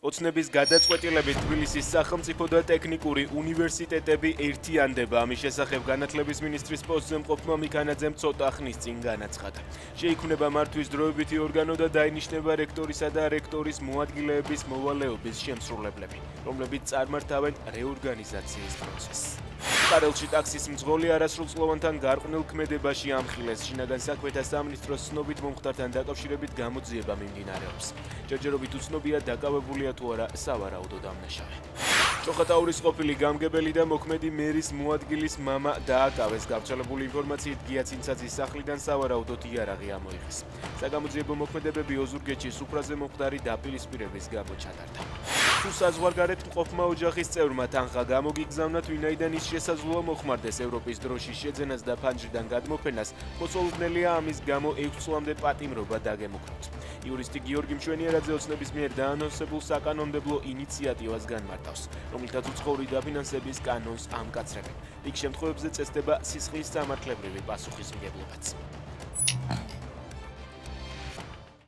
ოცნების გადაწყვეტილებით თბილისის სახელმწიფო და ტექნიკური უნივერსიტეტები ერთიანდება. ამის შესახებ განათლების მინისტრის პოსტზე მყოფმა მიქანაძემ ცოტა ხნის წინ განაცხადა. შეიქმნება მართვის დროებითი ორგანო და დაინიშნება რექტორისა და რექტორის მოადგილეების მოვალეობის შემსრულებლები, რომლებიც წარმართავენ რეორგანიზაციის პროცესს. კარელში ტაქსის მძღოლი არასრულწლოვანთან გარყვნილ ქმედებაში ამხილეს. შინაგან საქმეთა სამინისტროს ცნობით მომხდართან დაკავშირებით გამოძიება მიმდინარეობს. ჯერჯერობით უცნობია დაკავებულია თუ არა სავარაუდო დამნაშავე. ჭოხატაურის ყოფილი გამგებელი და მოქმედი მერის მოადგილის მამა დააკავეს. გავრცელებული ინფორმაციით გია ცინცაძის სახლიდან სავარაუდოდ იარაღი ამოიღეს. საგამოძიებო მოქმედებები ოზურგეთში სუფრაზე მომხდარი დაპირისპირების გამო ჩატარდა. თუ საზღვარგარეთ მყოფმა ოჯახის წევრმა თანხა გამოგიგზავნა, ვინაიდან ის შესაძლოა მოხმარდეს ევროპის დროშის შეძენას და ფანჯრიდან გადმოფენას, მოსალოდნელია ამის გამო 6 წლამდე პატიმრობა დაგემუქროთ. იურისტი გიორგი მშვენიერაძე ოცნების მიერ დაანონსებულ საკანონმდებლო ინიციატივას განმარტავს, რომელთაც უცხოური დაფინანსების კანონს ამკაცრებენ. იქ შემთხვევებზე წესდება სისხლის სამართლებრივი პასუხისმგებლობაც.